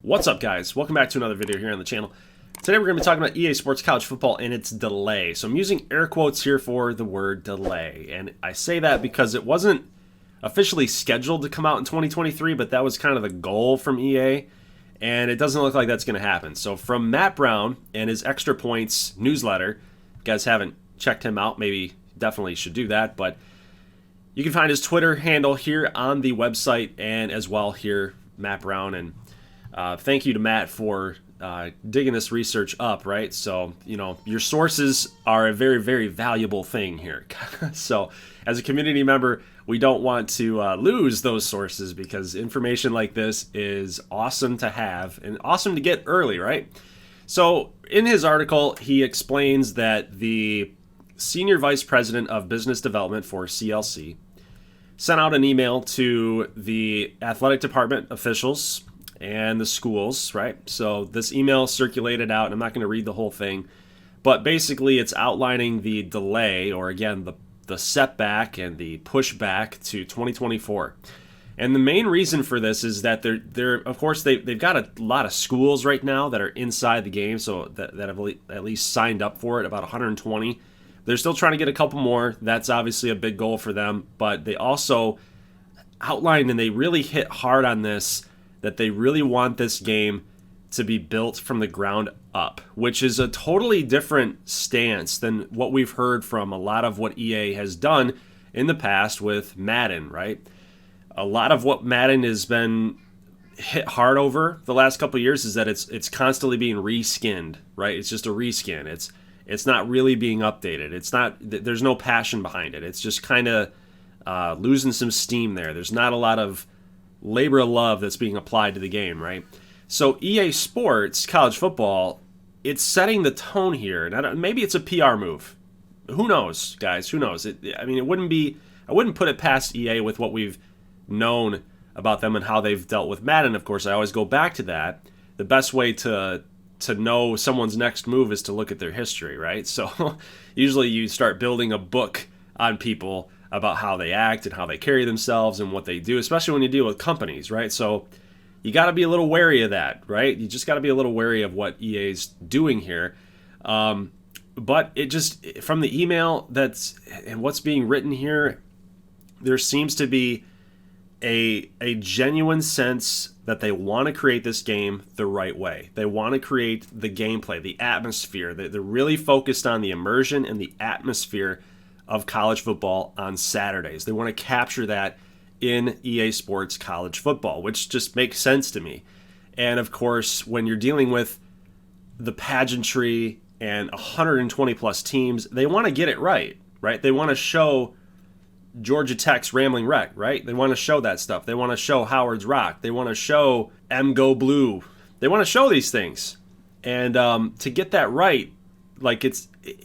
What's up, guys? Welcome back to another video here on the channel. Today we're going to be talking about EA Sports College Football and its delay. So I'm using air quotes here for the word delay. And I say that because it wasn't officially scheduled to come out in 2023, but that was kind of the goal from EA. And it doesn't look like that's going to happen. So from Matt Brown and his Extra Points newsletter, if you guys haven't checked him out, maybe definitely should do that. But you can find his Twitter handle here on the website and as well here, Matt Brown. And thank you to Matt for digging this research up, right? So, you know, your sources are a very, very valuable thing here. So, as a community member, we don't want to lose those sources because information like this is awesome to have and awesome to get early, right? So, in his article, he explains that the Senior Vice President of Business Development for CLC sent out an email to the athletic department officials and the schools, right? So this email circulated out, and I'm not going to read the whole thing, but basically it's outlining the delay, or again, the setback and the pushback to 2024. And the main reason for this is that they're of course, they've got a lot of schools right now that are inside the game, so that have at least signed up for it, about 120. They're still trying to get a couple more. That's obviously a big goal for them, but they also outlined, and they really hit hard on this, that they really want this game to be built from the ground up, which is a totally different stance than what we've heard from a lot of what EA has done in the past with Madden, right? A lot of what Madden has been hit hard over the last couple of years is that it's constantly being reskinned, right? It's just a reskin. It's not really being updated. There's no passion behind it. It's just kind of losing some steam there. There's not a lot of labor of love that's being applied to the game, right? So EA Sports College Football, it's setting the tone here, and maybe it's a PR move. Who knows, guys? Who knows? I wouldn't put it past EA with what we've known about them and how they've dealt with Madden. Of course, I always go back to that. The best way to know someone's next move is to look at their history, right? So usually you start building a book on people about how they act and how they carry themselves and what they do, especially when you deal with companies, right? So you got to be a little wary of that, right? You just got to be a little wary of what EA's doing here. But it just, from the email and what's being written here, there seems to be a genuine sense that they want to create this game the right way. They want to create the gameplay, the atmosphere. They're really focused on the immersion and the atmosphere of college football on Saturdays. They want to capture that in EA Sports College Football, which just makes sense to me. And of course, when you're dealing with the pageantry and 120 plus teams, they want to get it right? They want to show Georgia Tech's Rambling Wreck, right? They want to show that stuff. They want to show Howard's Rock. They want to show M Go Blue. They want to show these things. And to get that right,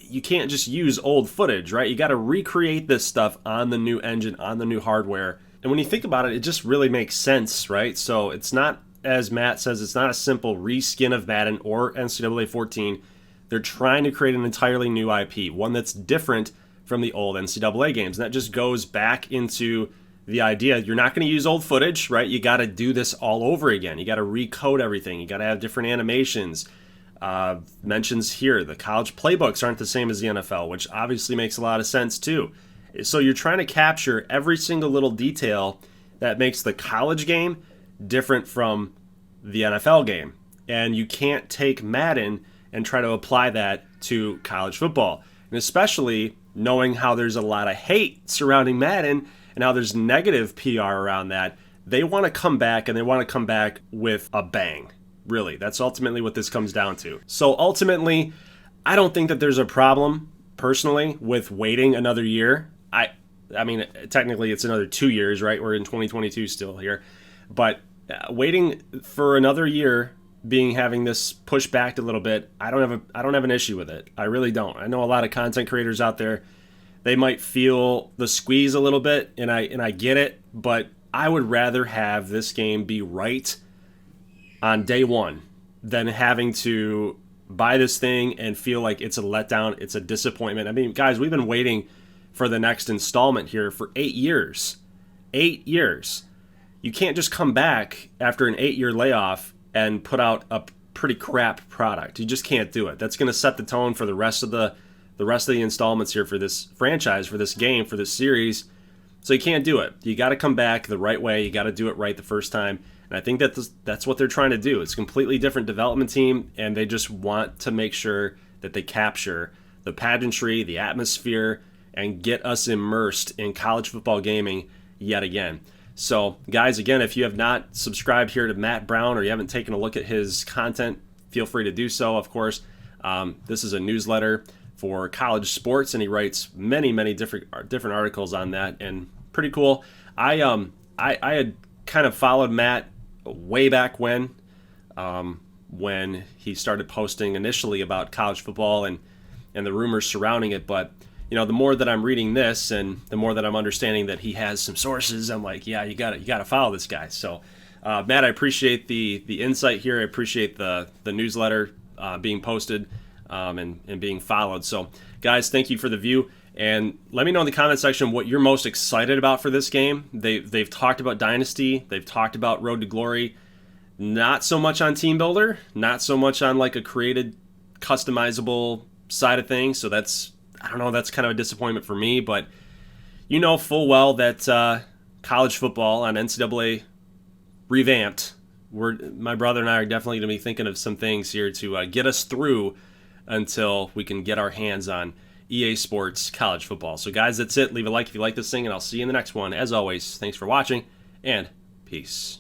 you can't just use old footage, right? You got to recreate this stuff on the new engine, on the new hardware. And when you think about it, it just really makes sense, right? So it's not, as Matt says, it's not a simple reskin of Madden or NCAA 14. They're trying to create an entirely new IP, one that's different from the old NCAA games. And that just goes back into the idea you're not going to use old footage, right? You got to do this all over again. You got to recode everything. You got to have different animations. Mentions here, the college playbooks aren't the same as the NFL, which obviously makes a lot of sense too. So you're trying to capture every single little detail that makes the college game different from the NFL game. And you can't take Madden and try to apply that to college football. And especially knowing how there's a lot of hate surrounding Madden and how there's negative PR around that, they want to come back, and they want to come back with a bang. Really, that's ultimately what this comes down to. So ultimately, I don't think that there's a problem, personally, with waiting another year. I mean, technically it's another 2 years, right? We're in 2022 still here. But waiting for another year, having this pushed back a little bit, I don't have an issue with it. I really don't. I know a lot of content creators out there, they might feel the squeeze a little bit, and I get it, but I would rather have this game be right on day one than having to buy this thing and feel like it's a letdown, it's a disappointment. I mean, guys, we've been waiting for the next installment here for 8 years. 8 years. You can't just come back after an 8-year layoff and put out a pretty crap product. You just can't do it. That's going to set the tone for the rest of the installments here for this franchise, for this game, for this series. So you can't do it. You got to come back the right way. You got to do it right the first time. And I think that's what they're trying to do. It's a completely different development team, and they just want to make sure that they capture the pageantry, the atmosphere, and get us immersed in college football gaming yet again. So, guys, again, if you have not subscribed here to Matt Brown or you haven't taken a look at his content, feel free to do so, of course. This is a newsletter for college sports, and he writes many different articles on that, and pretty cool. I had kind of followed Matt way back when he started posting initially about college football and the rumors surrounding it, but the more that I'm reading this and the more that I'm understanding that he has some sources, I'm like, yeah, you gotta follow this guy. So, Matt, I appreciate the insight here. I appreciate the newsletter being posted and being followed. So, guys, thank you for the view, and let me know in the comment section what you're most excited about for this game. They've talked about Dynasty, they've talked about Road to Glory, not so much on Team Builder, not so much on like a created, customizable side of things. So that's kind of a disappointment for me, but full well that college football on NCAA revamped. My brother and I are definitely going to be thinking of some things here to get us through until we can get our hands on EA Sports college football. So guys, that's it. Leave a like if you like this thing, and I'll see you in the next one. As always, thanks for watching, and peace.